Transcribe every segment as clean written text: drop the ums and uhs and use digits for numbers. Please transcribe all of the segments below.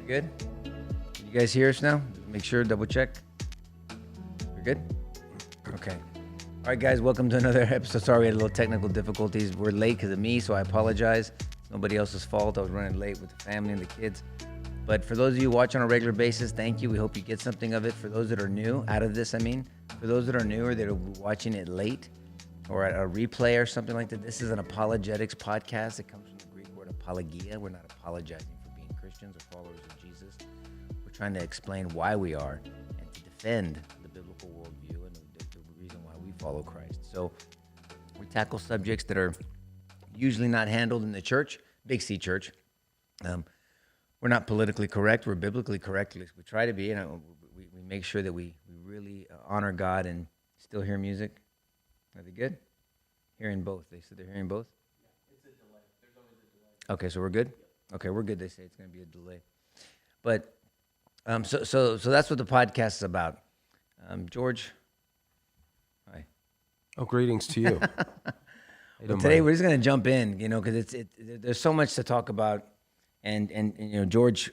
good? Can you guys hear us now? Make sure, double check. We're good? Okay. All right, guys, welcome to another episode. Sorry, we had a little technical difficulties. We're late because of me, so I apologize. It's nobody else's fault. I was running late with the family and the kids. But for those of you who watch on a regular basis, thank you. We hope you get something of it. For those that are new, out of this, for those that are new or that are watching it late or at a replay or something like that, this is an Apologetics Podcast. It comes from the Greek word apologia. We're not apologizing for being Christians or followers of Jesus. We're trying to explain why we are and to defend the biblical worldview and the reason why we follow Christ. So we tackle subjects that are usually not handled in the church, Big C church. We're not politically correct. We're biblically correct. At least we try to be. We make sure that we really honor God and still hear music. Are they good? Hearing both. They said they're hearing both? Yeah, it's a delay. There's always a delay. Okay, so we're good? Okay, we're good. They say it's going to be a delay. But so that's what the podcast is about. George, hi. Oh, greetings to you. Well, today we're just going to jump in, because there's so much to talk about. And George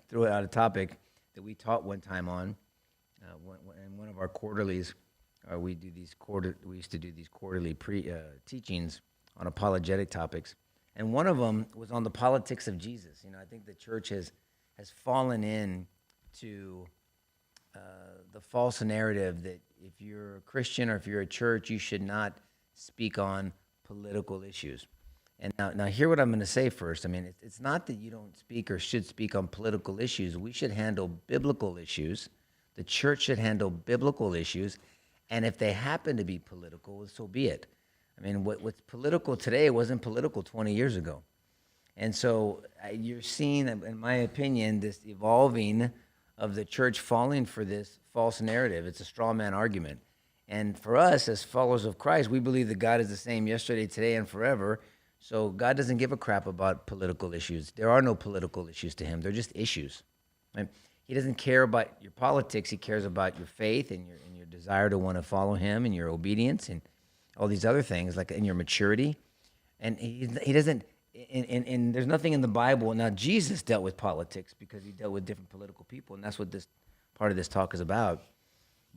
threw out a topic that we taught one time on, in one of our quarterlies. We used to do these quarterly teachings on apologetic topics, and one of them was on the politics of Jesus. I think the church has fallen in to the false narrative that if you're a Christian or if you're a church, you should not speak on political issues. And now hear what I'm going to say first. It's not that you don't speak or should speak on political issues. We should handle biblical issues. The church should handle biblical issues. And if they happen to be political, so be it. What's political today wasn't political 20 years ago. And so you're seeing, in my opinion, this evolving of the church falling for this false narrative. It's a straw man argument. And for us, as followers of Christ, we believe that God is the same yesterday, today, and forever. So God doesn't give a crap about political issues. There are no political issues to him. They're just issues. Right? He doesn't care about your politics. He cares about your faith and your desire to want to follow him and your obedience and all these other things, like in your maturity. And he doesn't, and there's nothing in the Bible. Now, Jesus dealt with politics because he dealt with different political people, and that's what this part of this talk is about.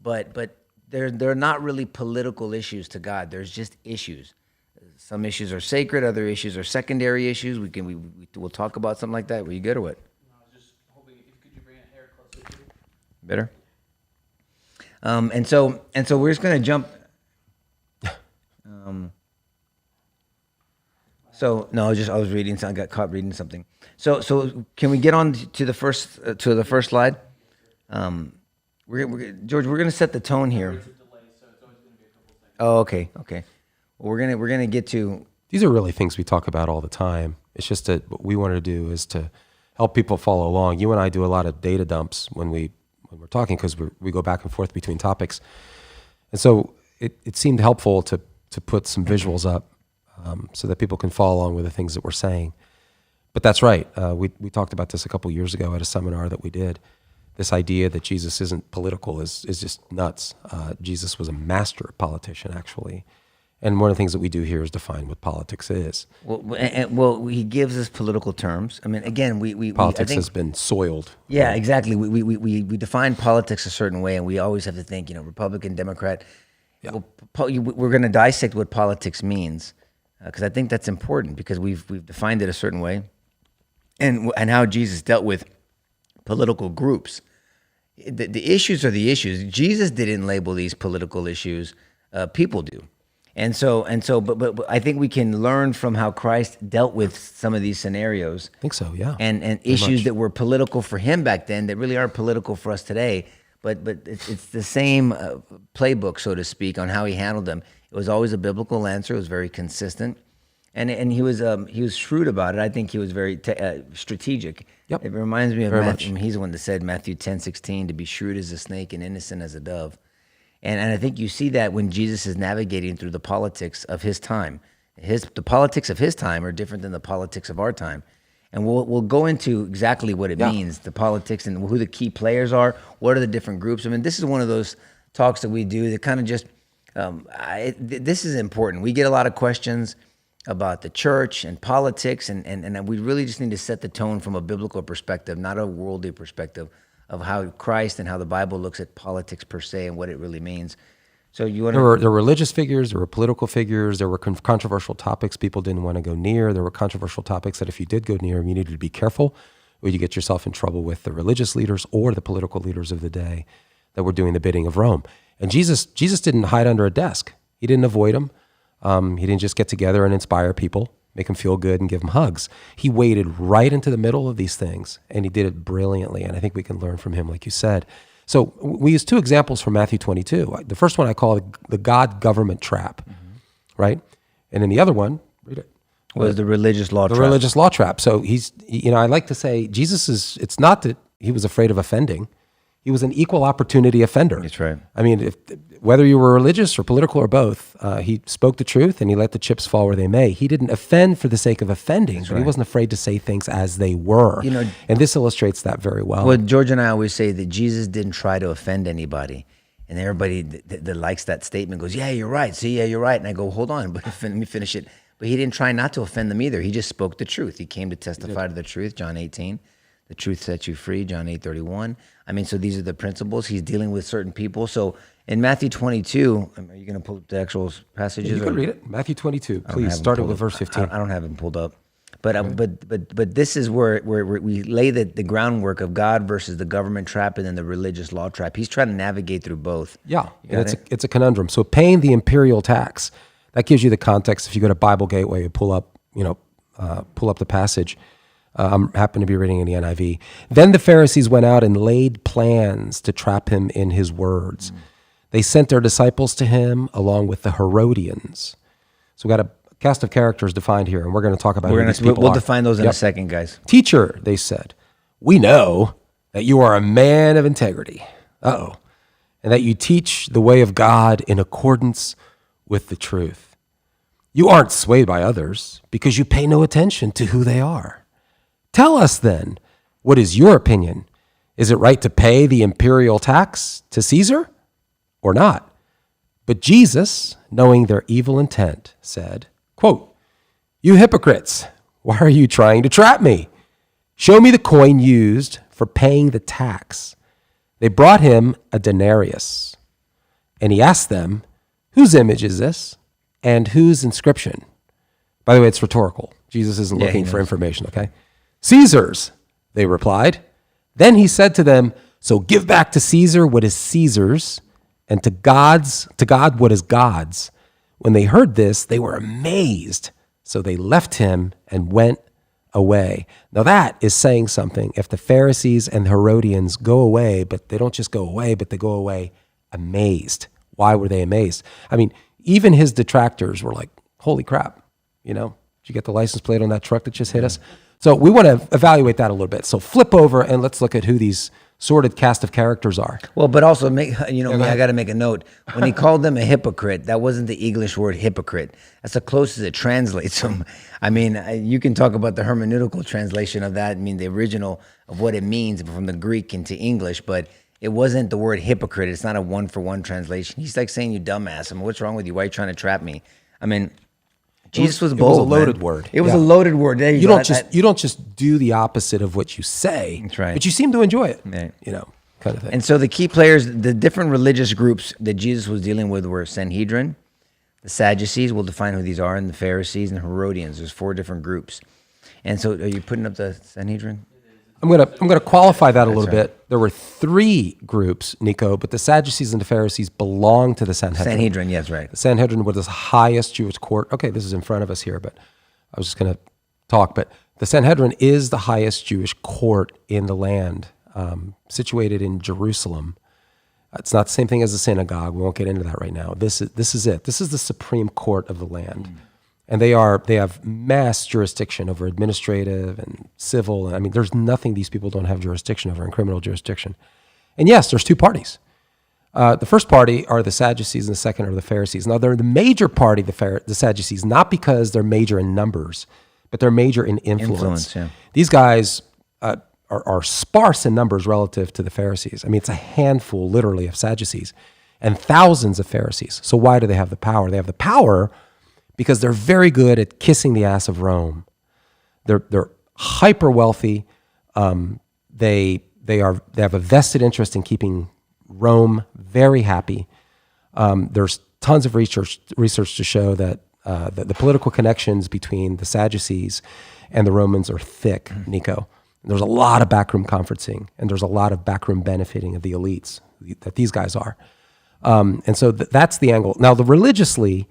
But they're not really political issues to God. There's just issues. Some issues are sacred, other issues are secondary issues. We'll talk about something like that. Were you good or what? No, I was just hoping, could you bring a hair closer to you? Better? And so we're just going to jump. I was reading something. I got caught reading something. So can we get on to the first slide? George, we're going to set the tone here. It's a delay, so it's always going to be a couple seconds. Oh, okay. Well, we're gonna get to. These are really things we talk about all the time. It's just that what we want to do is to help people follow along. You and I do a lot of data dumps when we're talking because we go back and forth between topics, and so it seemed helpful to put some visuals up so that people can follow along with the things that we're saying. But that's right. We talked about this a couple years ago at a seminar that we did. This idea that Jesus isn't political is just nuts. Jesus was a master politician, actually. And one of the things that we do here is define what politics is. Well, he gives us political terms. Again, politics has been soiled. Yeah, right? Exactly. We define politics a certain way, and we always have to think, Republican, Democrat. Yeah. Well, we're going to dissect what politics means, because I think that's important, because we've defined it a certain way, and how Jesus dealt with political groups. The issues are the issues. Jesus didn't label these political issues. People do. And so, but I think we can learn from how Christ dealt with some of these scenarios. I think so, yeah. And issues that were political for him back then that really are political for us today. But it's the same playbook, so to speak, on how he handled them. It was always a biblical answer. It was very consistent, and he was shrewd about it. I think he was very strategic. Yep. It reminds me of very Matthew. Much. He's the one that said Matthew 10:16 to be shrewd as a snake and innocent as a dove. And I think you see that when Jesus is navigating through the politics of his time. The politics of his time are different than the politics of our time. And we'll go into exactly what it means, the politics and who the key players are, what are the different groups. This is one of those talks that we do that kind of just, this is important. We get a lot of questions about the church and politics, and we really just need to set the tone from a biblical perspective, not a worldly perspective, of how Christ and how the Bible looks at politics per se and what it really means. So you want There were religious figures, there were political figures, there were controversial topics people didn't want to go near. There were controversial topics that if you did go near, you needed to be careful, or you get yourself in trouble with the religious leaders or the political leaders of the day that were doing the bidding of Rome. And Jesus didn't hide under a desk. He didn't avoid them. He didn't just get together and inspire people, make them feel good and give them hugs. He waded right into the middle of these things, and he did it brilliantly. And I think we can learn from him, like you said. So we use two examples from Matthew 22. The first one I call the God-government trap, right? And then the other one, read it. was the religious law The trap. religious law trap. So I like to say it's not that he was afraid of offending. He was an equal opportunity offender. That's right. I mean, whether you were religious or political or both, he spoke the truth and he let the chips fall where they may. He didn't offend for the sake of offending, but he wasn't afraid to say things as they were. And this illustrates that very well. Well, George and I always say that Jesus didn't try to offend anybody. And everybody that likes that statement goes, yeah, you're right. See, yeah, you're right. And I go, hold on, but let me finish it. But he didn't try not to offend them either. He just spoke the truth. He came to testify to the truth, John 18. The truth sets you free, John 8:31. I mean, so these are the principles. He's dealing with certain people. So in Matthew 22, are you going to pull up the actual passages? You can read it. Matthew 22, please. Start it with verse 15. I don't have them pulled up. But this is where we lay the groundwork of God versus the government trap and then the religious law trap. He's trying to navigate through both. Yeah, and it's a conundrum. So paying the imperial tax, that gives you the context. If you go to Bible Gateway, you pull up the passage. I'm happen to be reading in the NIV. Then the Pharisees went out and laid plans to trap him in his words. They sent their disciples to him along with the Herodians. So we got a cast of characters defined here, and we're going to talk about who these people We'll are. define those in a second, guys. Teacher, they said, we know that you are a man of integrity. And that you teach the way of God in accordance with the truth. You aren't swayed by others because you pay no attention to who they are. Tell us then, what is your opinion? Is it right to pay the imperial tax to Caesar or not? But Jesus, knowing their evil intent, said, quote, you hypocrites, why are you trying to trap me? Show me the coin used for paying the tax. They brought him a denarius, and he asked them, whose image is this and whose inscription? By the way, it's rhetorical. Jesus isn't looking for information, okay? Caesar's, they replied. Then he said to them, so give back to Caesar what is Caesar's, and to God what is God's. When they heard this, they were amazed. So they left him and went away. Now that is saying something. If the Pharisees and the Herodians go away, but they don't just go away, but they go away amazed. Why were they amazed? I mean, even his detractors were like, holy crap, did you get the license plate on that truck that just hit us? So we want to evaluate that a little bit. So flip over and let's look at who these sordid cast of characters are. Well, but also I got to make a note. When he called them a hypocrite, that wasn't the English word hypocrite. That's the closest it translates. I mean, you can talk about the hermeneutical translation of that. I mean, the original of what it means from the Greek into English, but it wasn't the word hypocrite. It's not a one-for-one translation. He's like saying, you dumbass. I mean, what's wrong with you? Why are you trying to trap me? I mean, Jesus was bold. It was a loaded word. It was a loaded word. There you don't just do the opposite of what you say. That's right. But you seem to enjoy it. Right. Kind of thing. And so the key players, the different religious groups that Jesus was dealing with were Sanhedrin, the Sadducees. We'll define who these are, and the Pharisees and Herodians. There's 4 different groups. And so, are you putting up the Sanhedrin? I'm gonna qualify that a little bit. There were 3 groups, Nico, but the Sadducees and the Pharisees belong to the Sanhedrin. Sanhedrin, yes, right. The Sanhedrin was the highest Jewish court. Okay, this is in front of us here, but I was just gonna talk. But the Sanhedrin is the highest Jewish court in the land, situated in Jerusalem. It's not the same thing as a synagogue. We won't get into that right now. This is it. This is the supreme court of the land. And they have mass jurisdiction over administrative and civil. I mean, there's nothing these people don't have jurisdiction over in criminal jurisdiction. And yes, there's 2 parties. The first party are the Sadducees, and the second are the Pharisees. Now, they're the major party, the Sadducees, not because they're major in numbers, but they're major in influence. Yeah. These guys are sparse in numbers relative to the Pharisees. I mean, it's a handful, literally, of Sadducees and thousands of Pharisees. So why do they have the power? They have the power because they're very good at kissing the ass of Rome. They're hyper wealthy. They have a vested interest in keeping Rome very happy. There's tons of research to show that the political connections between the Sadducees and the Romans are thick, Nico. There's a lot of backroom conferencing, and there's a lot of backroom benefiting of the elites that these guys are. And so that's the angle. Now, religiously,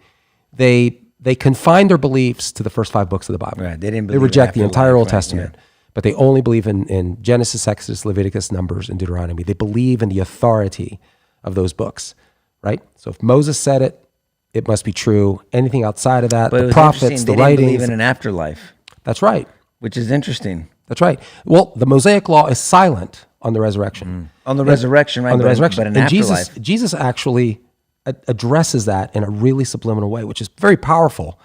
they confine their beliefs to the first 5 books of the Bible. Right. They reject the entire Old right, Testament, yeah. but they only believe in Genesis, Exodus, Leviticus, Numbers, and Deuteronomy. They believe in the authority of those books, right? So if Moses said it, it must be true. Anything outside of that, But the prophets, the they writings. didn't believe in an afterlife. That's right. Which is interesting. That's right. Well, the Mosaic Law is silent on the resurrection. On the resurrection, right? On the resurrection. But an And afterlife. Jesus actually addresses that in a really subliminal way, which is very powerful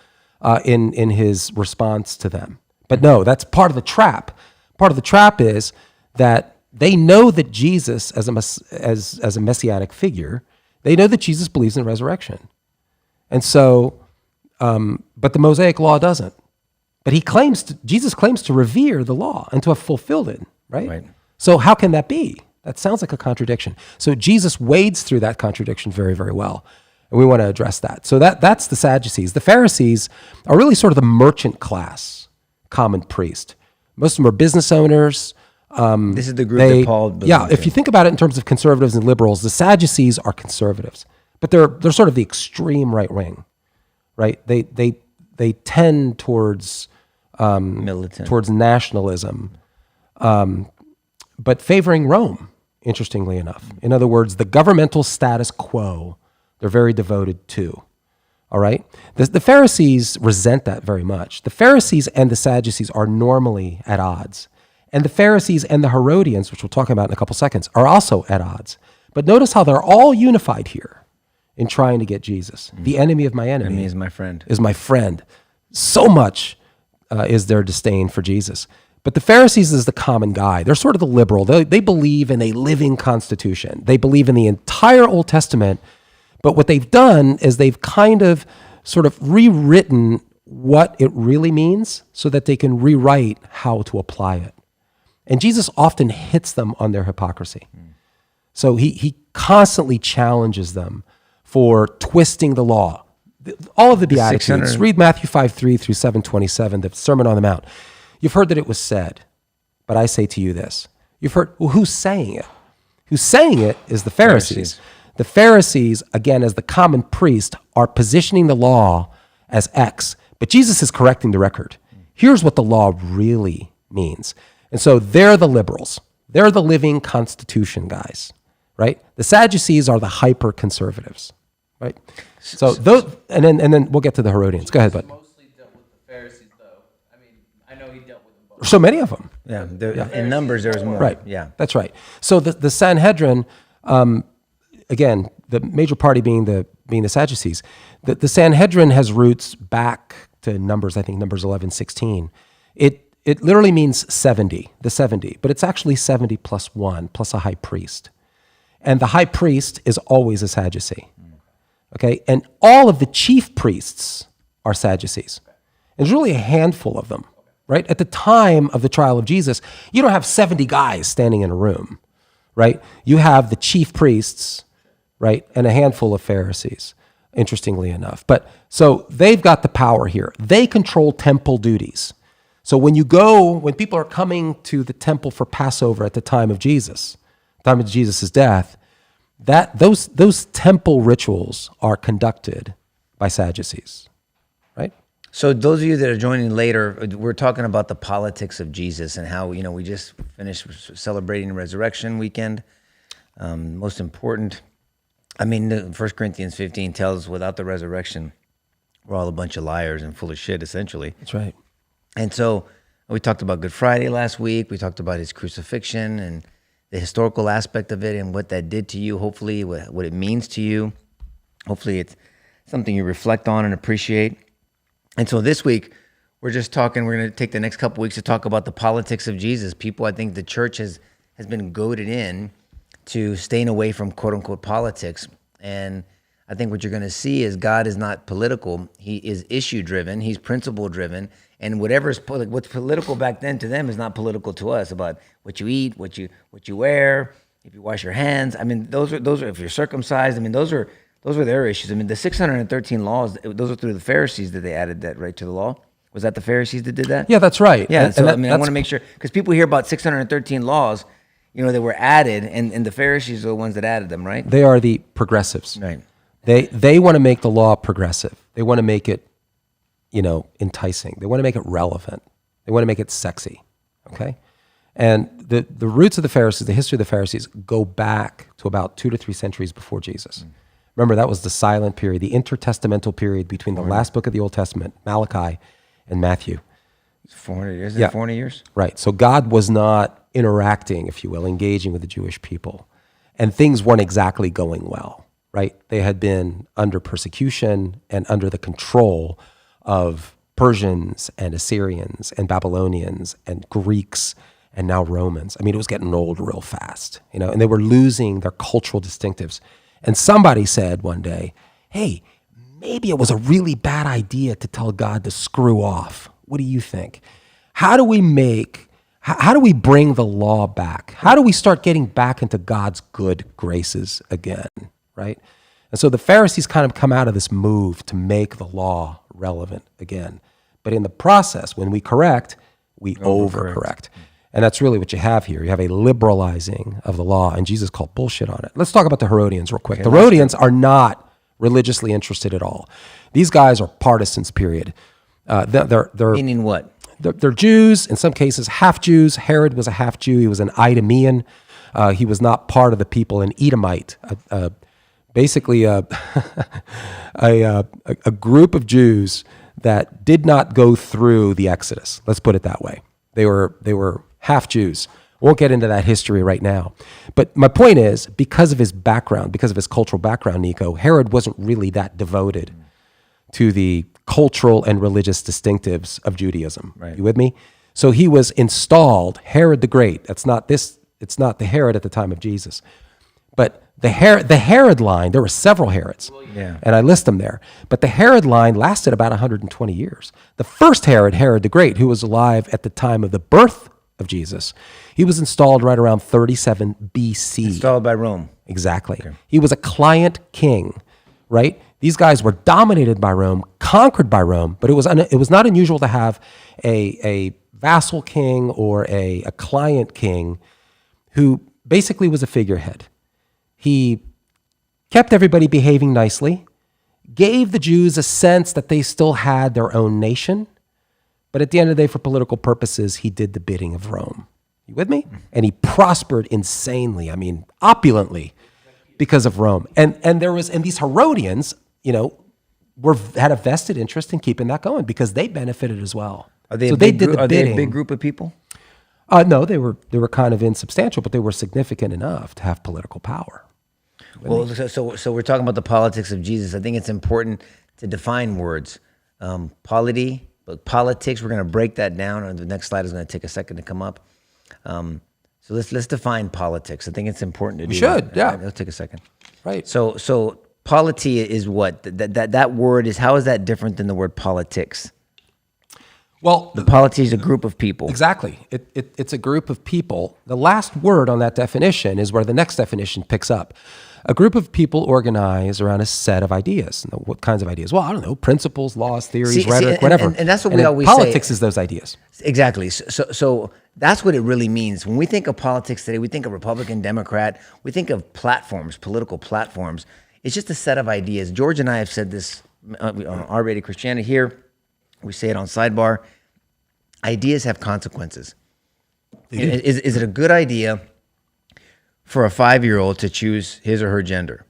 in his response to them. But no, that's part of the trap. Part of the trap is that they know that Jesus, as a messianic figure, they know that Jesus believes in resurrection. And so, but the Mosaic Law doesn't. But Jesus claims to revere the law and to have fulfilled it, right? Right. So how can that be? That sounds like a contradiction. So Jesus wades through that contradiction very, very well. And we want to address that. So that's the Sadducees. The Pharisees are really sort of the merchant class, common priest. Most of them are business owners. This is the group that Paul belonged Yeah, if to. you think about it in terms of conservatives and liberals, the Sadducees are conservatives. But they're sort of the extreme right wing, right? They tend towards Militant. towards nationalism, but favoring Rome, interestingly enough. In other words, the governmental status quo, they're very devoted to. All right? The Pharisees resent that very much. The Pharisees and the Sadducees are normally at odds. And the Pharisees and the Herodians, which we'll talk about in a couple seconds, are also at odds. But notice how they're all unified here in trying to get Jesus. The enemy of my enemy Enemy is my friend. is my friend. So much is their disdain for Jesus. But the Pharisees is the common guy. They're sort of the liberal. They believe in a living constitution. They believe in the entire Old Testament. But what they've done is they've kind of sort of rewritten what it really means so that they can rewrite how to apply it. And Jesus often hits them on their hypocrisy. So he constantly challenges them for twisting the law. All of the Beatitudes. 600. Read Matthew 5:3 through 7:27, the Sermon on the Mount. You've heard that it was said, but I say to you this. You've heard, well, who's saying it? Who's saying it is the Pharisees. The Pharisees, again, as the common priest, are positioning the law as X, but Jesus is correcting the record. Here's what the law really means. And so they're the liberals. They're the living constitution guys, right? The Sadducees are the hyper conservatives, right? So those, and then we'll get to the Herodians. Go ahead, bud. Mostly dealt with the Pharisees, though. I mean, I know he dealt with them both. So many of them. Yeah, in numbers there was more. Right. Yeah. That's right. So the Sanhedrin, again, the major party being the Sadducees, the Sanhedrin has roots back to Numbers, I think Numbers 11, 16. It literally means 70, the 70, but it's actually 70 plus 1, plus a high priest. And the high priest is always a Sadducee. Okay? And all of the chief priests are Sadducees. And there's really a handful of them, right? At the time of the trial of Jesus, you don't have 70 guys standing in a room, right? You have the chief priests, right? And a handful of Pharisees, interestingly enough. But so they've got the power here. They control temple duties. So when people are coming to the temple for Passover at the time of Jesus' death, those temple rituals are conducted by Sadducees, right? So those of you that are joining later, we're talking about the politics of Jesus and how, we just finished celebrating Resurrection Weekend. Most important, 1 Corinthians 15 tells us without the resurrection, we're all a bunch of liars and full of shit, essentially. That's right. And so we talked about Good Friday last week. We talked about his crucifixion and the historical aspect of it and what that did to you, hopefully, what it means to you. Hopefully it's something you reflect on and appreciate. And so this week, we're going to take the next couple weeks to talk about the politics of Jesus. People, I think the church has been goaded in to staying away from quote-unquote politics. And I think what you're going to see is God is not political. He is issue driven. He's principle driven. And what's political back then to them is not political to us, about what you eat, what you wear, if you wash your hands. I mean, those are if you're circumcised. I mean, those are their issues. I mean, the 613 laws, those are through the Pharisees that they added that right to the law. Was that the Pharisees that did that? Yeah, that's right. Yeah. So I want to make sure, because people hear about 613 laws, that were added, and the Pharisees are the ones that added them, right? They are the progressives. Right. They want to make the law progressive. They want to make it, enticing. They want to make it relevant. They want to make it sexy. Okay? And the roots of the Pharisees, the history of the Pharisees, go back to about 2 to 3 centuries before Jesus. Remember, that was the silent period, the intertestamental period between the last book of the Old Testament, Malachi, and Matthew. 400 years? Is it 400 years? Right. So God was not interacting, if you will, engaging with the Jewish people. And things weren't exactly going well, right? They had been under persecution and under the control of Persians and Assyrians and Babylonians and Greeks and now Romans. I mean, it was getting old real fast, and they were losing their cultural distinctives. And somebody said one day, hey, maybe it was a really bad idea to tell God to screw off. What do you think? How do we bring the law back? How do we start getting back into God's good graces again, right? And so the Pharisees kind of come out of this move to make the law relevant again. But in the process, when we correct, we overcorrect. And that's really what you have here. You have a liberalizing of the law, and Jesus called bullshit on it. Let's talk about the Herodians real quick. The Herodians are not religiously interested at all. These guys are partisans, period. They're Meaning what? They're Jews, in some cases half Jews. Herod was a half Jew. He was an Idumean. He was not part of the people, an Edomite, basically a group of Jews that did not go through the Exodus. Let's put it that way. They were half Jews. Won't get into that history right now. But my point is, because of his background, because of his cultural background, Nico, Herod wasn't really that devoted to the cultural and religious distinctives of Judaism. Right. You with me? So he was installed, Herod the Great. It's not the Herod at the time of Jesus. But the Herod line, there were several Herods, and I list them there. But the Herod line lasted about 120 years. The first Herod, Herod the Great, who was alive at the time of the birth of Jesus, he was installed right around 37 BC. Installed by Rome. Exactly. Okay. He was a client king, right? These guys were dominated by Rome, conquered by Rome, but it was not unusual to have a vassal king or a client king who basically was a figurehead. He kept everybody behaving nicely, gave the Jews a sense that they still had their own nation, but at the end of the day, for political purposes, he did the bidding of Rome. You with me? And he prospered insanely, opulently, because of Rome. And these Herodians, had a vested interest in keeping that going because they benefited as well. Are they a big group of people? No, they were kind of insubstantial, but they were significant enough to have political power. Well, so we're talking about the politics of Jesus. I think it's important to define words. Polity, but politics, we're going to break that down. And the next slide is going to take a second to come up. So let's define politics. I think it's important to do. We should, that. yeah. Let's take a second. Right. So polity is what? That word is, how is that different than the word politics? Well, the polity is a group of people. Exactly. It's a group of people. The last word on that definition is where the next definition picks up. A group of people organized around a set of ideas. What kinds of ideas? Well, I don't know, principles, laws, theories, rhetoric, whatever. And that's what we always politics say. Is those ideas. Exactly. So that's what it really means. When we think of politics today, we think of Republican, Democrat, we think of platforms, political platforms. It's just a set of ideas. George and I have said this on R-Rated Christianity here. We say it on Sidebar. Ideas have consequences. Is it a good idea for a 5-year-old to choose his or her gender?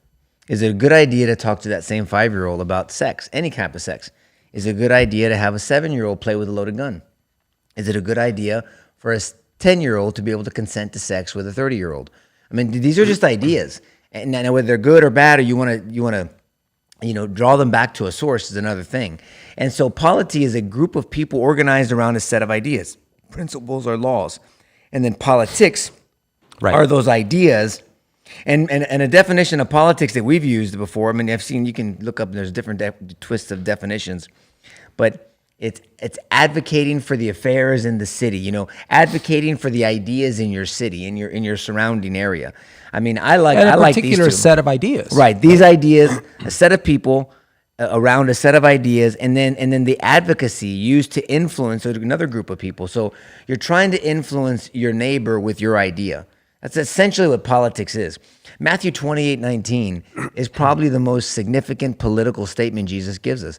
Is it a good idea to talk to that same 5-year-old about sex, any kind of sex? Is it a good idea to have a 7-year-old play with a loaded gun? Is it a good idea for a 10-year-old to be able to consent to sex with a 30-year-old? These are just ideas. And now whether they're good or bad, or you want to draw them back to a source is another thing. And so polity is a group of people organized around a set of ideas, principles or laws. And then politics are those ideas And a definition of politics that we've used before, I mean, I've seen, you can look up, there's different twists of definitions, but it's advocating for the affairs in the city, advocating for the ideas in your city, in your surrounding area. I mean, I like these particular two. set of ideas. Right. These ideas, a set of people around a set of ideas, and then the advocacy used to influence another group of people. So you're trying to influence your neighbor with your idea. That's essentially what politics is. Matthew 28:19 is probably the most significant political statement Jesus gives us.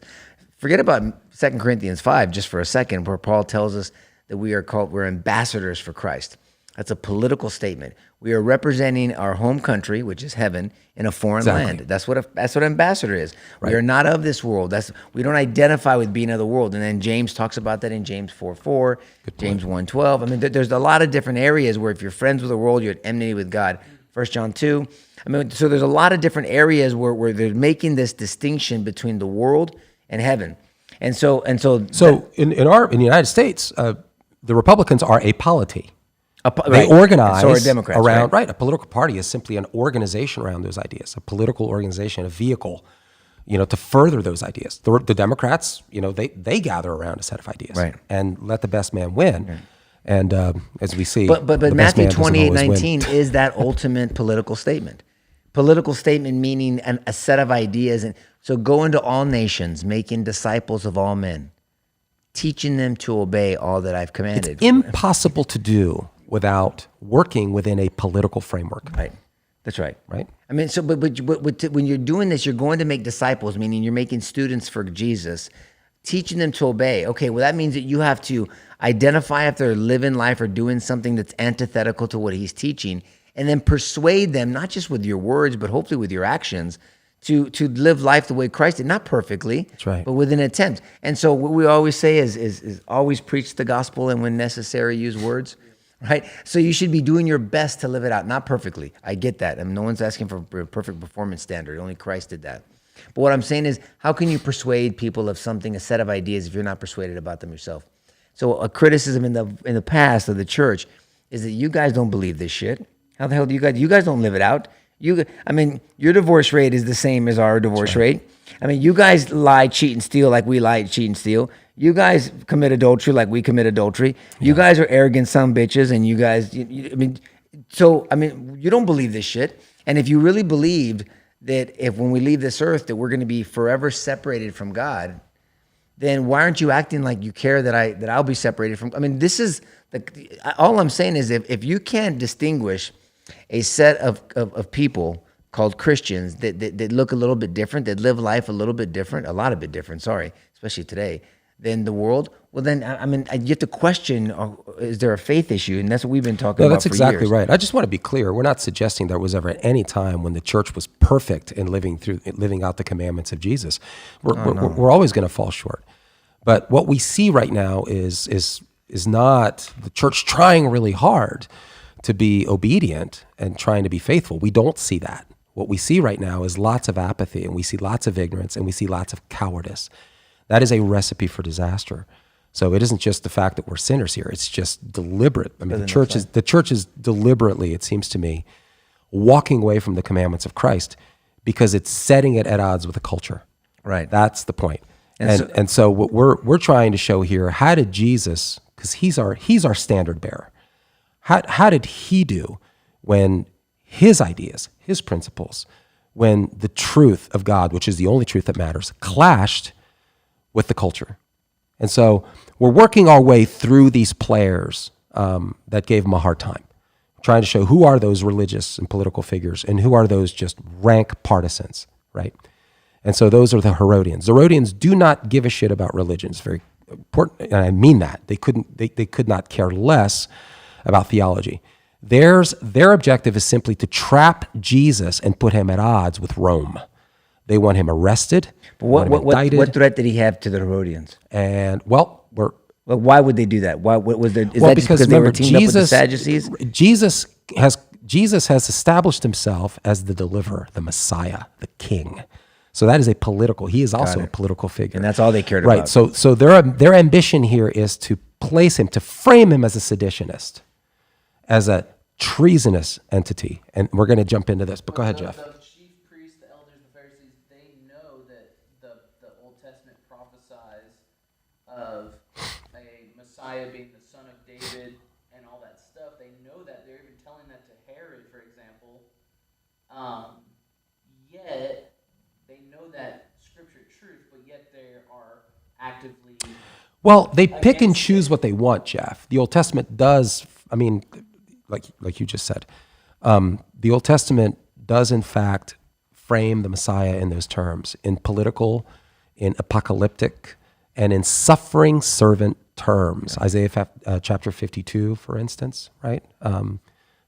Forget about 2 Corinthians 5 just for a second, where Paul tells us that we're ambassadors for Christ. That's a political statement. We are representing our home country, which is heaven, in a foreign land. That's what an ambassador is. Right. We are not of this world. We don't identify with being of the world. And then James talks about that in James 4:4, James 1:12. I mean, there's a lot of different areas where if you're friends with the world, you're at enmity with God. 1 John 2. I mean, so there's a lot of different areas where they're making this distinction between the world and heaven. And so in the United States, the Republicans are a polity. They Right. organize So are Democrats, around, right? A political party is simply an organization around those ideas, a political organization, a vehicle, to further those ideas. The Democrats, they gather around a set of ideas, right, and let the best man win. Right. And as we see, but Matthew 28:19 is that ultimate political statement. Political statement meaning a set of ideas, and so go into all nations, making disciples of all men, teaching them to obey all that I've commanded. It's impossible to do without working within a political framework. Right. That's right. Right. I mean, so but when you're doing this, you're going to make disciples, meaning you're making students for Jesus, teaching them to obey. Okay, well, that means that you have to identify if they're living life or doing something that's antithetical to what he's teaching, and then persuade them, not just with your words, but hopefully with your actions, to live life the way Christ did, not perfectly, that's right, but with an attempt. And so what we always say is always preach the gospel, and when necessary, use words. Right? So you should be doing your best to live it out, not perfectly. I get that. I mean, no one's asking for a perfect performance standard. Only Christ did that. But what I'm saying is, how can you persuade people of something, a set of ideas, if you're not persuaded about them yourself? So a criticism in the past of the church is that you guys don't believe this shit. How the hell do you guys don't live it out? Your divorce rate is the same as our divorce rate. I mean, you guys lie, cheat, and steal like we lie, cheat, and steal. You guys commit adultery like we commit adultery. Yeah. You guys are arrogant son bitches, and you guys, you don't believe this shit. And if you really believed that when we leave this earth that we're going to be forever separated from God, then why aren't you acting like you care that I'll be separated from? I mean, this is all I'm saying is if you can't distinguish a set of people called Christians that look a little bit different, that live life a little bit different, a lot of bit different, especially today, than the world, well then, you have to question, is there a faith issue? And that's what we've been talking about for years. That's exactly right. I just want to be clear. We're not suggesting there was ever any time when the church was perfect in living out the commandments of Jesus. We're always going to fall short. But what we see right now is not the church trying really hard to be obedient and trying to be faithful. We don't see that. What we see right now is lots of apathy, and we see lots of ignorance, and we see lots of cowardice. That is a recipe for disaster. So it isn't just the fact that we're sinners here. It's just deliberate. I mean, the church is deliberately, it seems to me, walking away from the commandments of Christ because it's setting it at odds with the culture. Right. That's the point. And so what we're trying to show here, how did Jesus, because he's our standard bearer, how did he do when his ideas, his principles, when the truth of God, which is the only truth that matters, clashed with the culture? And so we're working our way through these players that gave him a hard time, trying to show who are those religious and political figures and who are those just rank partisans, right? And so those are the Herodians. The Herodians do not give a shit about religion. It's very important, and I mean that. They could not care less about theology. Their objective is simply to trap Jesus and put him at odds with Rome. They want him arrested. But what threat did he have to the Herodians? And why would they do that? Why was there? Because they were teamed up with the Sadducees? Jesus has established himself as the deliverer, the Messiah, the King. So that is he is also a political figure. And that's all they cared about. Right. So their ambition here is to place him, to frame him as a seditionist, as a treasonous entity. And we're going to jump into this, but go ahead, Jeff. The chief priests, the elders, the Pharisees, they know that the Old Testament prophesies of a Messiah being the son of David and all that stuff. They know that. They're even telling that to Herod, for example. Yet, they know that Scripture truth, but yet they are actively... Well, they pick and choose what they want, Jeff. The Old Testament does, I mean, like you just said, the Old Testament does in fact frame the Messiah in those terms, in political, in apocalyptic, and in suffering servant terms. Yeah. Isaiah chapter 52, for instance, right?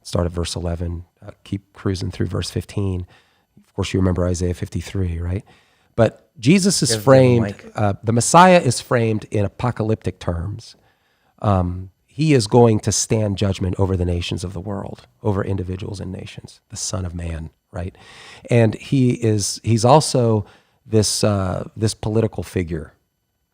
Start at verse 11, keep cruising through verse 15. Of course, you remember Isaiah 53, right? But Jesus is framed, the Messiah is framed in apocalyptic terms. He is going to stand judgment over the nations of the world, over individuals and nations, the Son of Man, right? And he's also this political figure,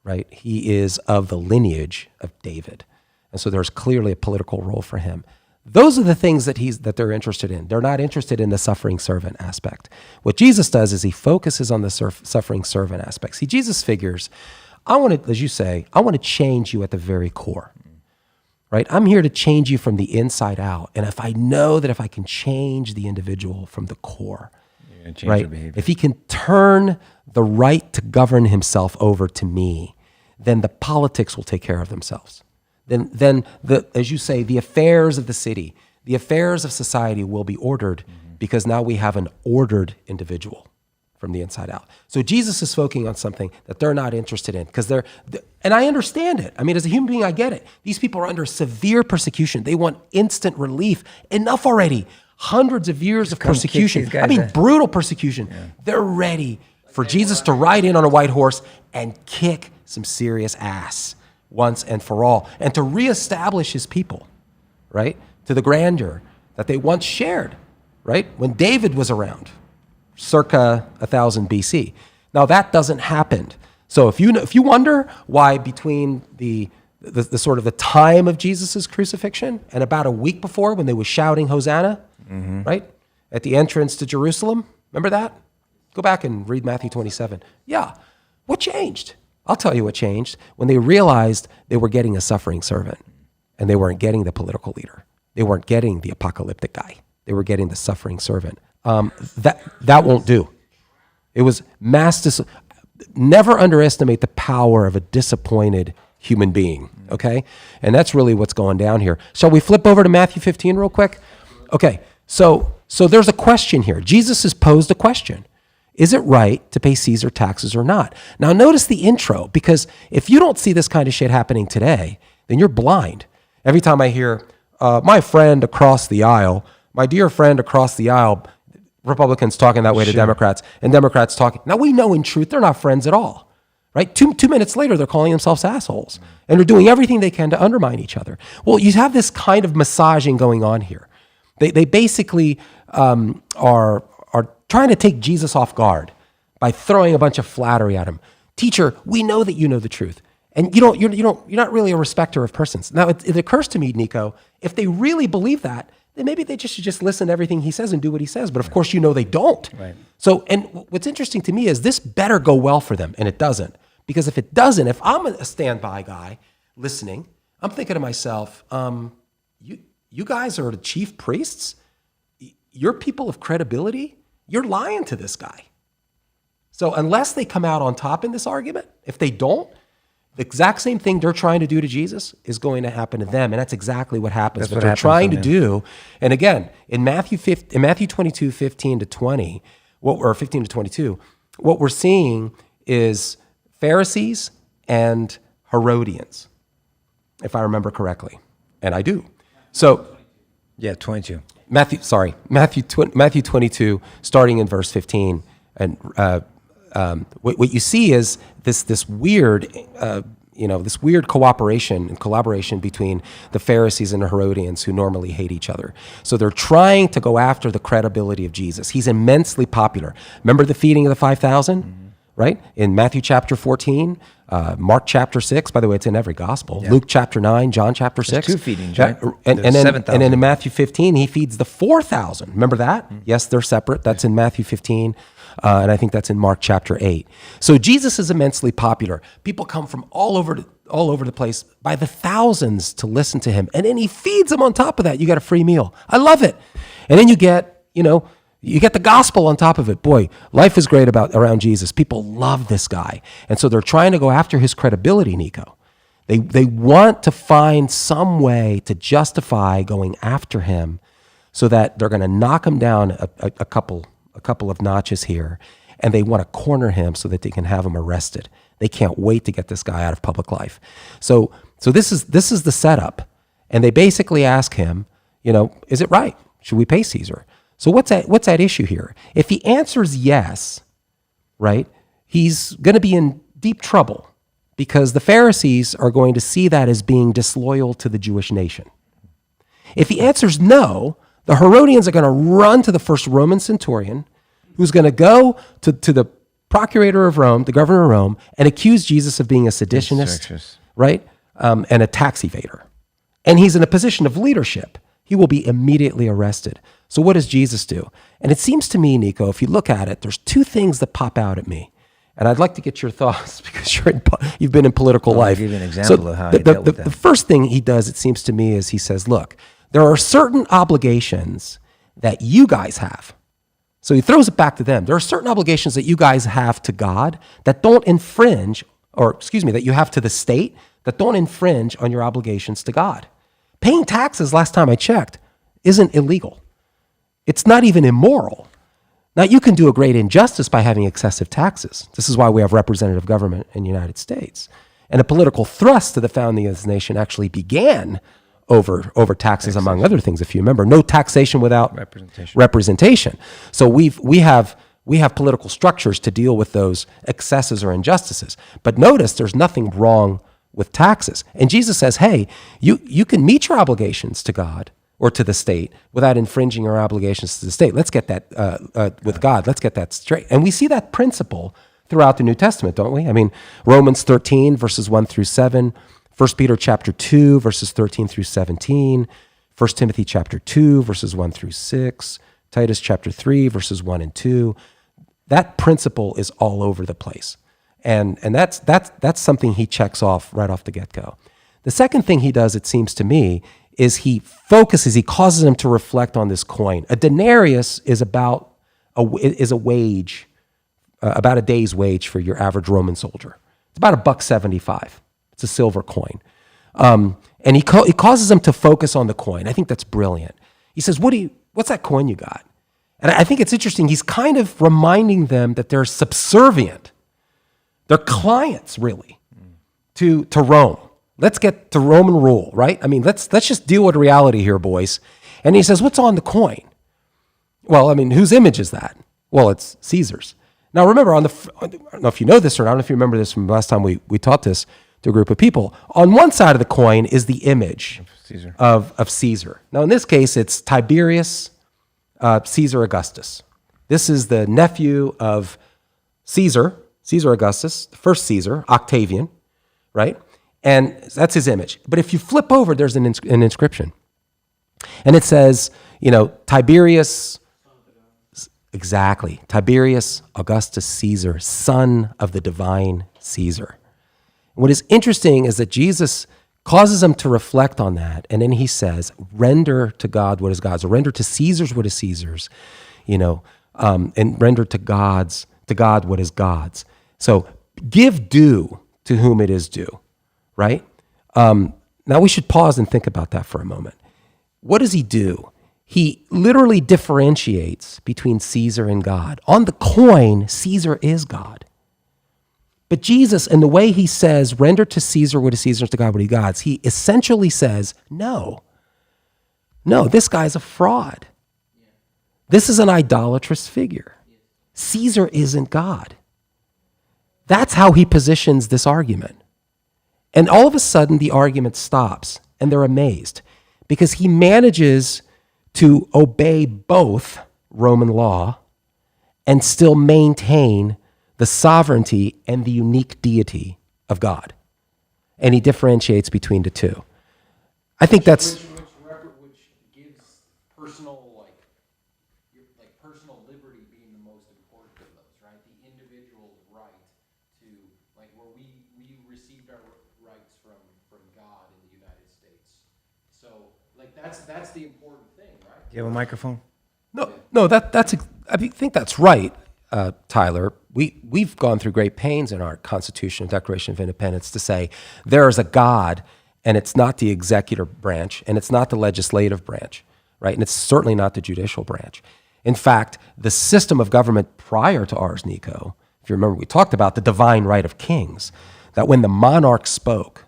right? He is of the lineage of David. And so there's clearly a political role for him. Those are the things that they're interested in. They're not interested in the suffering servant aspect. What Jesus does is he focuses on the suffering servant aspect. See, Jesus figures, I want to, as you say, I want to change you at the very core, right? I'm here to change you from the inside out. And if I know that if I can change the individual from the core, right? If he can turn the right to govern himself over to me, then the politics will take care of themselves. Then as you say, the affairs of the city, the affairs of society will be ordered because now we have an ordered individual from the inside out. So Jesus is focusing on something that they're not interested in because and I understand it. I mean, as a human being, I get it. These people are under severe persecution. They want instant relief. Enough already. Hundreds of years of persecution. I mean, brutal persecution. Yeah. They're ready for Jesus to ride in on a white horse and kick some serious ass once and for all, and to reestablish his people, right? To the grandeur that they once shared, right? When David was around, circa 1000 BC. Now that doesn't happen. So if you wonder why between the sort of the time of Jesus' crucifixion and about a week before when they were shouting Hosanna, right? At the entrance to Jerusalem, remember that? Go back and read Matthew 27. Yeah, what changed? I'll tell you what changed. When they realized they were getting a suffering servant and they weren't getting the political leader. They weren't getting the apocalyptic guy. They were getting the suffering servant. That won't do. It was never underestimate the power of a disappointed human being, okay? And that's really what's going down here. Shall we flip over to Matthew 15 real quick? Okay, so there's a question here. Jesus has posed a question. Is it right to pay Caesar taxes or not? Now notice the intro, because if you don't see this kind of shit happening today, then you're blind. Every time I hear, my friend across the aisle, my dear friend across the aisle, Republicans talking that way to Democrats, and Democrats talking. Now we know in truth they're not friends at all, right? Two minutes later, they're calling themselves assholes, and they're doing everything they can to undermine each other. Well, you have this kind of massaging going on here. They basically are trying to take Jesus off guard by throwing a bunch of flattery at him. Teacher, we know that you know the truth, and you're not really a respecter of persons. Now it occurs to me, Nico, if they really believe that, then maybe they should just listen to everything he says and do what he says. But of course, they don't. Right. So, and what's interesting to me is this better go well for them, and it doesn't. Because if it doesn't, if I'm a standby guy listening, I'm thinking to myself, you guys are the chief priests? You're people of credibility? You're lying to this guy. So unless they come out on top in this argument, if they don't, the exact same thing they're trying to do to Jesus is going to happen to them. And that's exactly what happens. What they're trying to do. And again, in Matthew 22, 15 to 20, or 15 to 22, what we're seeing is Pharisees and Herodians, if I remember correctly. And I do. So, yeah, 22. Matthew 22, starting in verse 15, and what you see is this weird, this weird cooperation and collaboration between the Pharisees and the Herodians, who normally hate each other. So they're trying to go after the credibility of Jesus. He's immensely popular. Remember the feeding of the 5,000? right? In Matthew chapter 14, Mark chapter 6, by the way, it's in every gospel. Luke chapter 9, John chapter 6. 2 feedings, right? And then in Matthew 15, he feeds the 4,000. Remember that? Yes, they're separate. That's in Matthew 15. And I think that's in Mark chapter 8. So Jesus is immensely popular. People come from all over the place by the thousands to listen to him. And then he feeds them on top of that. You got a free meal. I love it. And then you get the gospel on top of it. Boy, life is great around Jesus. People love this guy. And so they're trying to go after his credibility, Nico. They want to find some way to justify going after him so that they're going to knock him down a couple of notches here, and they want to corner him so that they can have him arrested. They can't wait to get this guy out of public life. So this is the setup. And they basically ask him, is it right? Should we pay Caesar? So what's that issue here? If he answers yes, right, he's going to be in deep trouble because the Pharisees are going to see that as being disloyal to the Jewish nation. If he answers no, the Herodians are going to run to the first Roman centurion who's going to go to the procurator of Rome, the governor of Rome, and accuse Jesus of being a seditionist, right, and a tax evader. And he's in a position of leadership. He will be immediately arrested. So what does Jesus do? And it seems to me, Nico, if you look at it, there's two things that pop out at me. And I'd like to get your thoughts because you've been in political life. I'll give you an example of how he dealt with that. The first thing he does, it seems to me, is he says, look, there are certain obligations that you guys have. So he throws it back to them. There are certain obligations that you guys have to God that don't infringe, that you have to the state that don't infringe on your obligations to God. Paying taxes, last time I checked, isn't illegal. It's not even immoral. Now, you can do a great injustice by having excessive taxes. This is why we have representative government in the United States. And a political thrust to the founding of this nation actually began over taxes, among other things. If you remember, no taxation without representation. So we have political structures to deal with those excesses or injustices. But notice there's nothing wrong with taxes. And Jesus says, hey, you can meet your obligations to God or to the state without infringing your obligations to the state. Let's get that with God. Let's get that straight. And we see that principle throughout the New Testament, don't we? I mean, Romans 13, verses 1 through 7, 1 Peter chapter 2, verses 13 through 17, 1 Timothy chapter 2, verses 1 through 6, Titus chapter 3, verses 1 and 2. That principle is all over the place. And that's something he checks off right off the get-go. The second thing he does, it seems to me, is he causes them to reflect on this coin. A denarius is about a wage, about a day's wage for your average Roman soldier. It's about $1.75. It's a silver coin. And he causes them to focus on the coin. I think that's brilliant. He says, what's that coin you got? And I think it's interesting. He's kind of reminding them that they're subservient. They're clients, really, to Rome. Let's get to Roman rule, right? I mean, let's just deal with reality here, boys. And he says, what's on the coin? Well, I mean, whose image is that? Well, it's Caesar's. Now, remember, I don't know if you know this or not, I don't know if you remember this from last time we taught this to a group of people. On one side of the coin is the image of Caesar. Now, in this case, it's Tiberius Caesar Augustus. This is the nephew of Caesar Augustus, the first Caesar, Octavian, right? And that's his image. But if you flip over, there's an inscription. And it says, Tiberius, exactly, Tiberius Augustus Caesar, son of the divine Caesar. And what is interesting is that Jesus causes them to reflect on that. And then he says, render to God what is God's, or render to Caesar's what is Caesar's, and render to God what is God's. So give due to whom it is due. Right? Now we should pause and think about that for a moment. What does he do? He literally differentiates between Caesar and God. On the coin, Caesar is God. But Jesus, in the way he says, render to Caesar what is Caesar's, to God what is God's, he essentially says, no, this guy's a fraud. This is an idolatrous figure. Caesar isn't God. That's how he positions this argument. And all of a sudden, the argument stops, and they're amazed because he manages to obey both Roman law and still maintain the sovereignty and the unique deity of God. And he differentiates between the two. I think that's... Which gives personal, personal liberty being the most important of those, right? The individual's right to, where we received our rights from God in the United States. So, that's the important thing, right? Do you have a microphone? No, I think that's right, Tyler. We've gone through great pains in our Constitution and Declaration of Independence to say there is a God, and it's not the executive branch, and it's not the legislative branch, right? And it's certainly not the judicial branch. In fact, the system of government prior to ours, Nico, if you remember, we talked about the divine right of kings, that when the monarch spoke,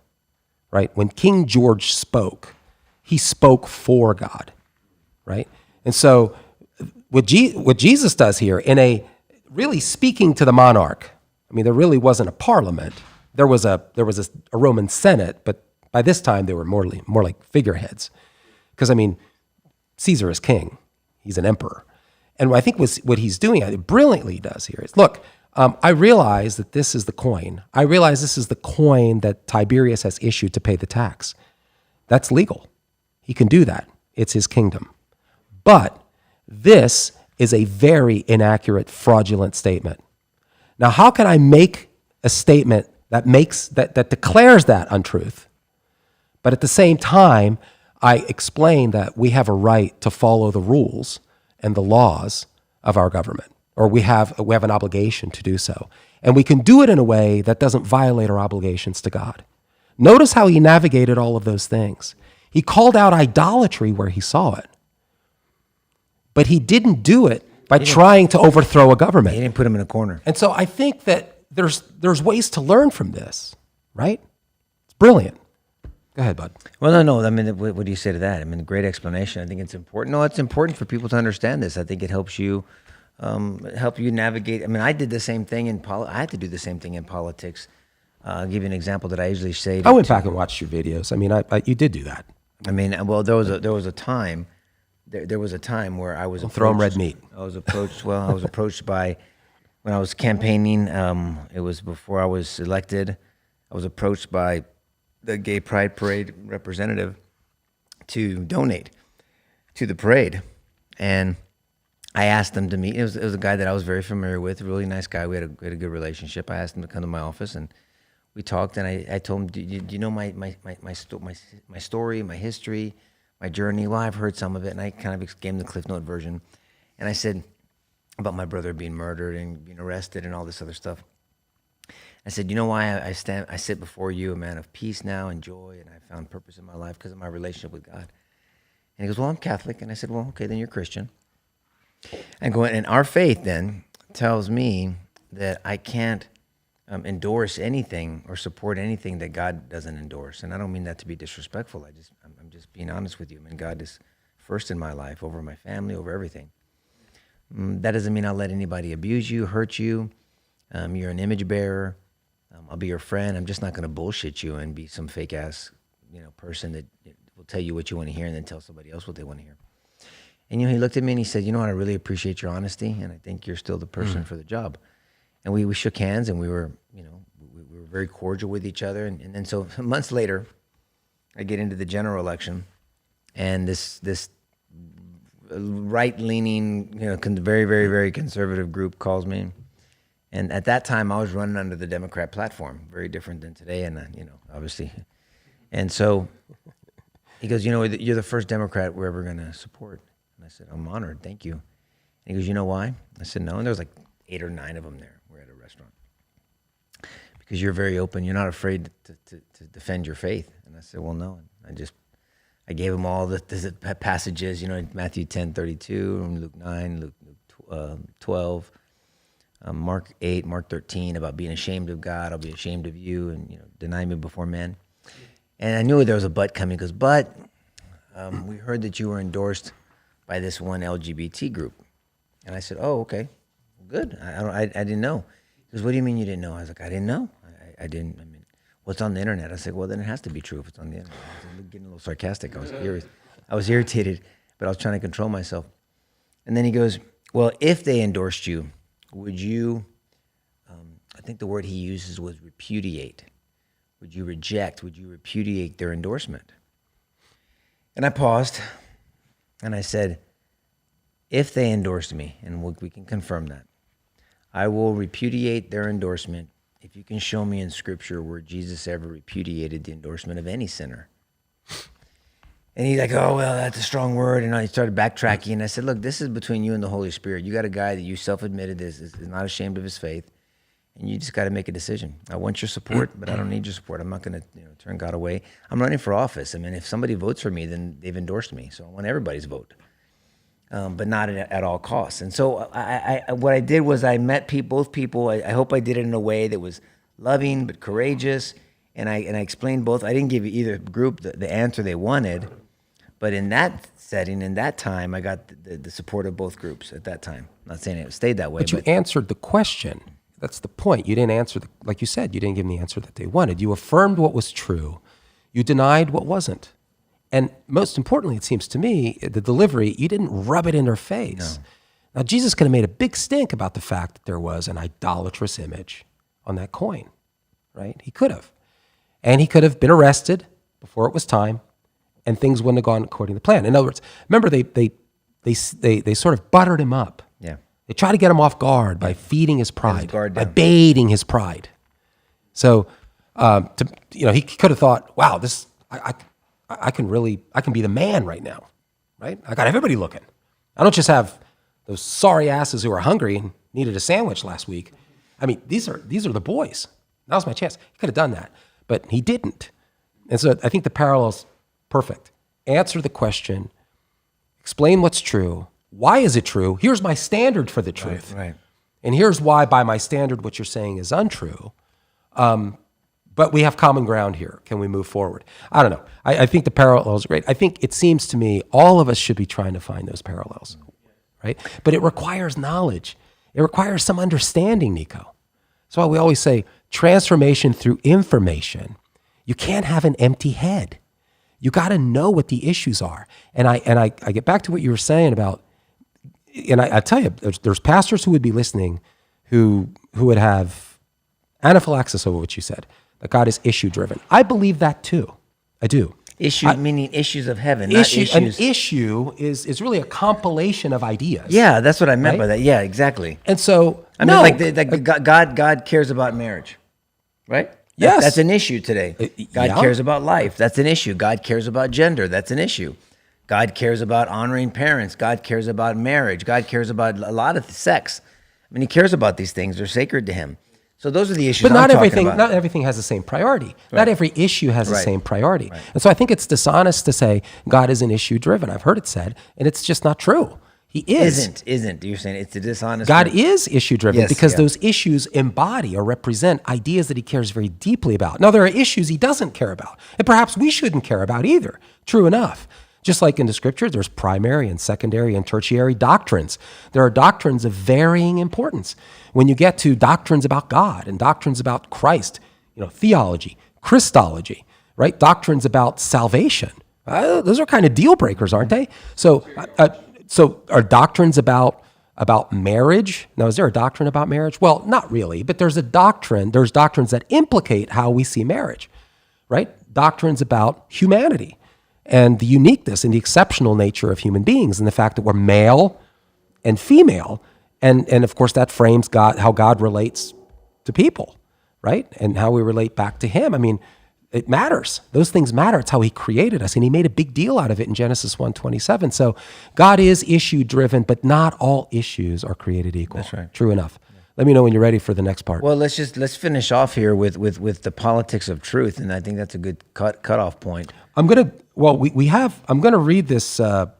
right, when King George spoke, he spoke for God, right? And so what Jesus does here, in a really speaking to the monarch, I mean, there really wasn't a parliament. There was a Roman Senate, but by this time they were more like figureheads. Because, I mean, Caesar is king. He's an emperor. And I think what he's doing, brilliantly does here is, look, I realize that this is the coin. I realize this is the coin that Tiberius has issued to pay the tax. That's legal. He can do that. It's his kingdom. But this is a very inaccurate, fraudulent statement. Now, how can I make a statement that declares that untruth, but at the same time, I explain that we have a right to follow the rules and the laws of our government, or we have an obligation to do so. And we can do it in a way that doesn't violate our obligations to God. Notice how he navigated all of those things. He called out idolatry where he saw it. But he didn't do it by trying to overthrow a government. He didn't put him in a corner. And so I think that there's ways to learn from this, right? It's brilliant. Go ahead, bud. Well, no. I mean, what do you say to that? I mean, great explanation. I think it's important. No, it's important for people to understand this. I think it helps you navigate. I mean, I did the same thing I had to do the same thing in politics. I'll give you an example that I usually say. I went back and watched your videos. I mean, you did do that. I mean, well, there was a time. There was a time where I was throw 'em red meat. I was approached by, when I was campaigning, it was before I was elected, I was approached by the Gay Pride Parade representative to donate to the parade. And I asked them to meet. It was a guy that I was very familiar with, a really nice guy. We had a good relationship. I asked him to come to my office, and we talked, and I told him, do you know my story, my history, my journey? Well, I've heard some of it, and I kind of gave him the Cliff Note version. And I said about my brother being murdered and being arrested and all this other stuff. I said, you know why I sit before you, a man of peace now and joy, and I found purpose in my life because of my relationship with God. And he goes, well, I'm Catholic. And I said, well, okay, then you're Christian. And our faith then tells me that I can't endorse anything or support anything that God doesn't endorse. And I don't mean that to be disrespectful. I'm just being honest with you. I mean, God is first in my life, over my family, over everything. That doesn't mean I'll let anybody abuse you, hurt you. You're an image bearer. I'll be your friend. I'm just not going to bullshit you and be some fake ass, person that will tell you what you want to hear and then tell somebody else what they want to hear. And he looked at me and he said, you know what, I really appreciate your honesty, and I think you're still the person for the job. And we shook hands, and we were, we were very cordial with each other. And then so months later, I get into the general election, and this right-leaning, very, very, very conservative group calls me. And at that time, I was running under the Democrat platform, very different than today, and obviously. And so he goes, you're the first Democrat we're ever going to support. And I said, I'm honored, thank you. And he goes, you know why? I said, no. And there was like 8 or 9 of them there. We're at a restaurant. Because you're very open. You're not afraid to defend your faith. And I said, well, no. And I gave him all the passages, Matthew 10:32, Luke 9, Luke 12, Mark 8, Mark 13, about being ashamed of God. I'll be ashamed of you, and deny me before men. And I knew there was a but coming. He goes, but we heard that you were endorsed by this one LGBT group. And I said, oh, okay, good. I didn't know. He goes, what do you mean you didn't know? I was like, I didn't know. I didn't. I mean, what's on the internet? I said, well, then it has to be true if it's on the internet. I was getting a little sarcastic. I was irritated, but I was trying to control myself. And then he goes, well, if they endorsed you, would you I think the word he uses was repudiate. Would you reject? Would you repudiate their endorsement? And I paused, and I said, if they endorse me, and we can confirm that, I will repudiate their endorsement if you can show me in Scripture where Jesus ever repudiated the endorsement of any sinner. And he's like, oh, well, that's a strong word. And I started backtracking, and I said, look, this is between you and the Holy Spirit. You got a guy that you self-admitted is not ashamed of his faith, and you just got to make a decision. I want your support, but I don't need your support. I'm not going to turn God away. I'm running for office. I mean, if somebody votes for me, then they've endorsed me. So I want everybody's vote, but not at all costs. And so what I did was I met both people. I hope I did it in a way that was loving but courageous, and I explained both. I didn't give either group the answer they wanted, but in that setting, in that time, I got the support of both groups at that time. I'm not saying it stayed that way. But you answered the question. That's the point. You didn't answer, like you said, you didn't give them the answer that they wanted. You affirmed what was true. You denied what wasn't. And most importantly, it seems to me, the delivery, you didn't rub it in their face. No. Now, Jesus could have made a big stink about the fact that there was an idolatrous image on that coin, right? He could have. And he could have been arrested before it was time, and things wouldn't have gone according to plan. In other words, remember, they sort of buttered him up. Yeah. They try to get him off guard by feeding his pride, guard by down. baiting his pride. So, he could have thought, wow, I can be the man right now, right? I got everybody looking. I don't just have those sorry asses who are hungry and needed a sandwich last week. I mean, these are the boys. Now's my chance. He could have done that, but he didn't. And so I think the parallel's perfect. Answer the question, explain what's true. Why is it true? Here's my standard for the truth. Right. And here's why, by my standard, what you're saying is untrue. But we have common ground here. Can we move forward? I don't know. I think the parallels are great. I think it seems to me all of us should be trying to find those parallels, right? But it requires knowledge. It requires some understanding, Nico. That's why we always say transformation through information. You can't have an empty head. You got to know what the issues are. And I get back to what you were saying about, and I tell you, there's pastors who would be listening who would have anaphylaxis over what you said, that God is issue driven. I believe that too. I do. Meaning issues of heaven, not issues. An issue is really a compilation of ideas. Yeah, that's what I meant right? by that. Yeah, exactly. And so, God cares about marriage, right? Yes. That's an issue today. God yeah. cares about life. That's an issue. God cares about gender. That's an issue. God cares about honoring parents. God cares about marriage. God cares about a lot of sex. I mean, he cares about these things. They're sacred to him. So those are the issues. But not everything has the same priority. Right. Not every issue has the Right. same priority. Right. And so I think it's dishonest to say God is an issue driven. I've heard it said, and it's just not true. He is. Isn't. You're saying it's a dishonest. God is issue driven because yeah. those issues embody or represent ideas that he cares very deeply about. Now, there are issues he doesn't care about, and perhaps we shouldn't care about either. True enough. Just like in the scripture, there's primary and secondary and tertiary doctrines. There are doctrines of varying importance. When you get to doctrines about God and doctrines about Christ, theology, Christology, right? Doctrines about salvation. Those are kind of deal breakers, aren't they? So are doctrines about marriage? Now, is there a doctrine about marriage? Well, not really, but there's doctrines that implicate how we see marriage, right? Doctrines about humanity and the uniqueness and the exceptional nature of human beings and the fact that we're male and female. And of course, that frames how God relates to people, right? And how we relate back to him. I mean, it matters. Those things matter. It's how he created us. And he made a big deal out of it in Genesis 1:27. So God is issue driven, but not all issues are created equal. That's right. True enough. Let me know when you're ready for the next part. Well, let's finish off here with the politics of truth, and I think that's a good cutoff point. I'm gonna read this the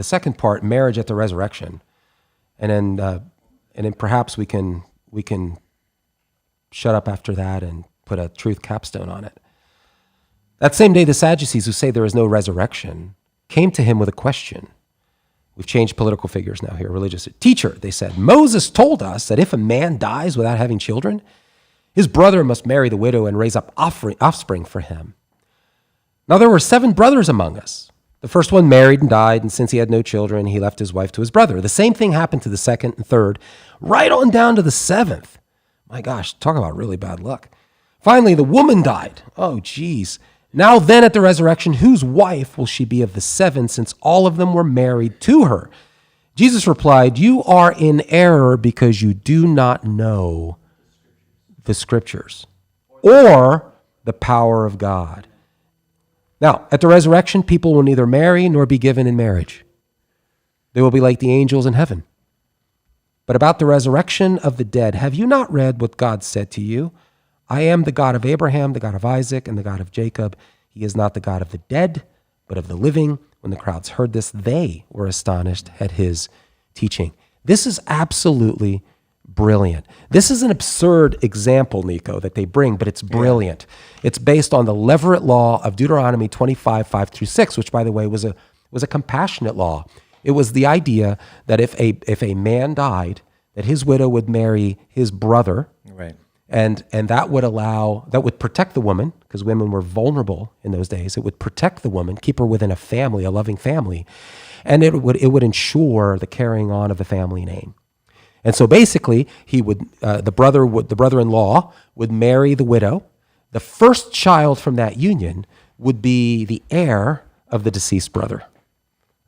second part, marriage at the resurrection, and then perhaps we can shut up after that and put a truth capstone on it. That same day, the Sadducees, who say there is no resurrection, came to him with a question. We've changed political figures now here, religious. Teacher, they said, Moses told us that if a man dies without having children, his brother must marry the widow and raise up offspring for him. Now there were 7 brothers among us. The first one married and died, and since he had no children, he left his wife to his brother. The same thing happened to the second and third, right on down to the 7th. My gosh, talk about really bad luck. Finally, the woman died. Oh, geez. Now then at the resurrection, whose wife will she be of the 7, since all of them were married to her? Jesus replied, you are in error because you do not know the scriptures or the power of God. Now, at the resurrection, people will neither marry nor be given in marriage. They will be like the angels in heaven. But about the resurrection of the dead, have you not read what God said to you? I am the God of Abraham, the God of Isaac, and the God of Jacob. He is not the God of the dead, but of the living. When the crowds heard this, they were astonished at his teaching. This is absolutely brilliant. This is an absurd example, Nico, that they bring, but it's brilliant. It's based on the levirate law of Deuteronomy 25, 5 through 6, which, by the way, was a compassionate law. It was the idea that if a man died, that his widow would marry his brother. Right. And that would protect the woman, because women were vulnerable in those days. It would protect the woman, keep her within a family, a loving family, and it would ensure the carrying on of the family name. And so basically, the brother-in-law would marry the widow. The first child from that union would be the heir of the deceased brother.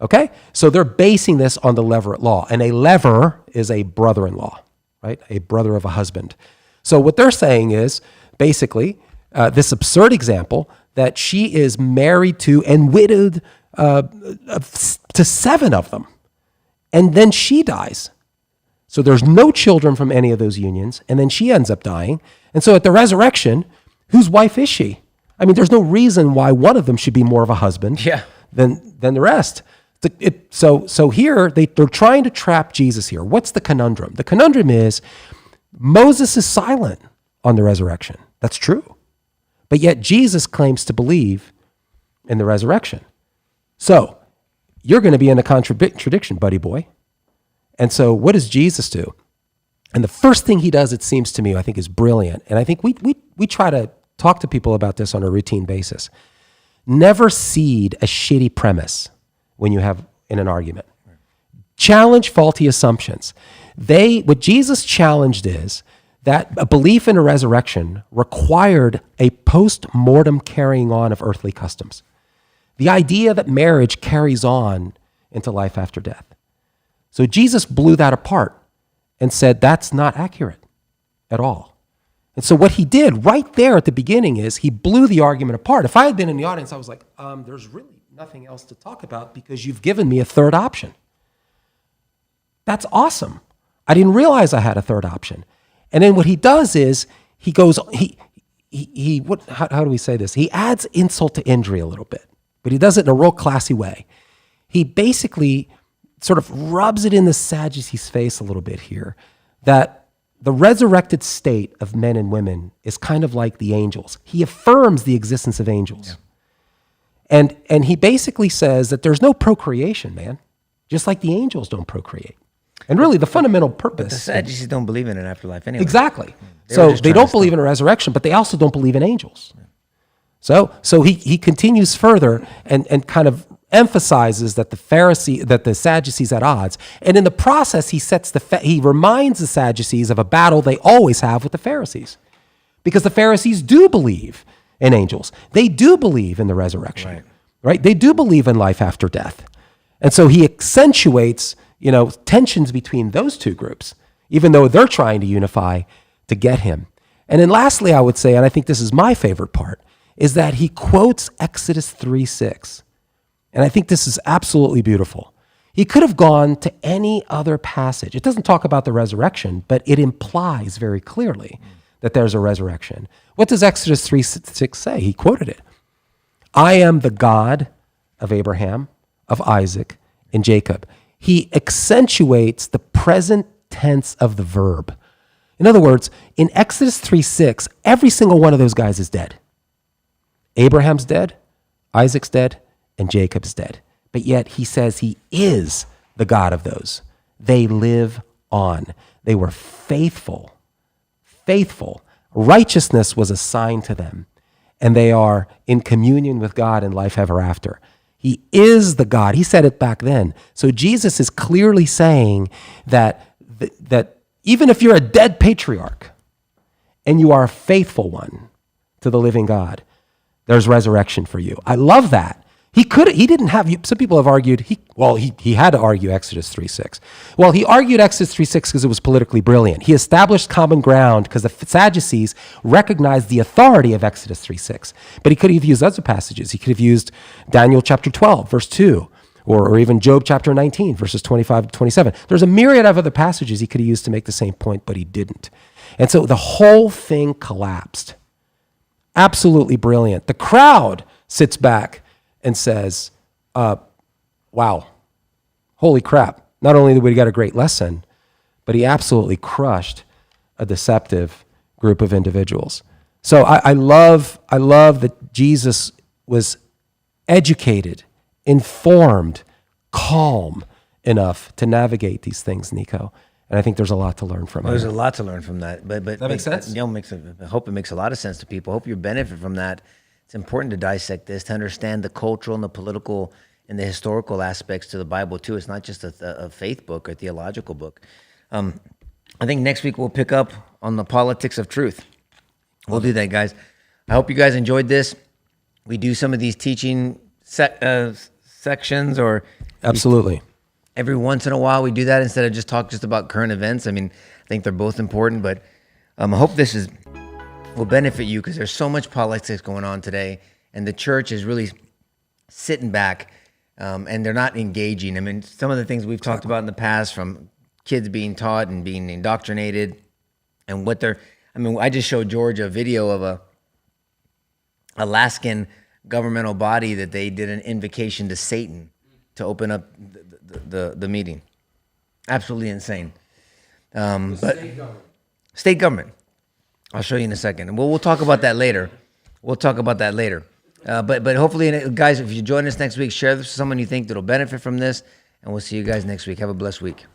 Okay, so they're basing this on the levirate law, and a lever is a brother-in-law, right? A brother of a husband. So what they're saying is, basically, this absurd example that she is married to and widowed to 7 of them, and then she dies. So there's no children from any of those unions, and then she ends up dying. And so at the resurrection, whose wife is she? I mean, there's no reason why one of them should be more of a husband than the rest. So here, they're trying to trap Jesus here. What's the conundrum? The conundrum is, Moses is silent on the resurrection. That's true. But yet Jesus claims to believe in the resurrection. So you're going to be in a contradiction, buddy boy. And so what does Jesus do? And the first thing he does, it seems to me, I think is brilliant. And I think we try to talk to people about this on a routine basis. Never cede a shitty premise when you have in an argument. Challenge faulty assumptions. What Jesus challenged is that a belief in a resurrection required a post-mortem carrying on of earthly customs. The idea that marriage carries on into life after death. So Jesus blew that apart and said that's not accurate at all. And so what he did right there at the beginning is he blew the argument apart. If I had been in the audience, I was like, there's really nothing else to talk about because you've given me a third option. That's awesome. I didn't realize I had a third option. And then what he does is he goes, how do we say this? He adds insult to injury a little bit, but he does it in a real classy way. He basically sort of rubs it in the Sadducees' face a little bit here, that the resurrected state of men and women is kind of like the angels. He affirms the existence of angels. Yeah. And he basically says that there's no procreation, man, just like the angels don't procreate. And really, the fundamental purpose. But the Sadducees don't believe in an afterlife anyway. Exactly. So they don't believe in a resurrection, but they also don't believe in angels. Yeah. So he continues further and kind of emphasizes that the Sadducees at odds, and in the process he reminds the Sadducees of a battle they always have with the Pharisees, because the Pharisees do believe in angels. They do believe in the resurrection, right? They do believe in life after death, and so he accentuates tensions between those two groups, even though they're trying to unify to get him. And then lastly, I would say, and I think this is my favorite part, is that he quotes Exodus 3:6. And I think this is absolutely beautiful. He could have gone to any other passage. It doesn't talk about the resurrection, but it implies very clearly that there's a resurrection. What does Exodus 3:6 say? He quoted it. I am the God of Abraham, of Isaac, and Jacob. He accentuates the present tense of the verb. In other words, in Exodus 3:6, every single one of those guys is dead. Abraham's dead, Isaac's dead, and Jacob's dead. But yet he says he is the God of those. They live on. They were faithful. Faithful. Righteousness was assigned to them, and they are in communion with God in life ever after. He is the God. He said it back then. So Jesus is clearly saying that even if you're a dead patriarch, and you are a faithful one to the living God, there's resurrection for you. I love that. He didn't have, some people have argued, he had to argue Exodus 3:6. Well, he argued Exodus 3:6 because it was politically brilliant. He established common ground because the Sadducees recognized the authority of Exodus 3:6. But he could have used other passages. He could have used Daniel chapter 12, verse 2, or even Job chapter 19, verses 25 to 27. There's a myriad of other passages he could have used to make the same point, but he didn't. And so the whole thing collapsed. Absolutely brilliant. The crowd sits back and says, wow, holy crap. Not only did we get a great lesson, but he absolutely crushed a deceptive group of individuals. So I love that Jesus was educated, informed, calm enough to navigate these things, Nico. And I think there's a lot to learn from it. There's a lot to learn from that. But that makes sense? I hope it makes a lot of sense to people. I hope you benefit from that. It's important to dissect this, to understand the cultural and the political and the historical aspects to the Bible too. It's not just a faith book or theological book. I think next week we'll pick up on the politics of truth. We'll do that, guys. I hope you guys enjoyed this. We do some of these teaching sections, or absolutely. Every once in a while we do that instead of just about current events. I mean, I think they're both important, but I hope this will benefit you, because there's so much politics going on today, and the church is really sitting back, and they're not engaging. I mean, some of the things we've talked about in the past, from kids being taught and being indoctrinated, and I just showed George a video of a Alaskan governmental body that they did an invocation to Satan to open up the meeting. Absolutely insane. But state government. I'll show you in a second. And we'll talk about that later. But hopefully, guys, if you join us next week, share this with someone you think that'll benefit from this, and we'll see you guys next week. Have a blessed week.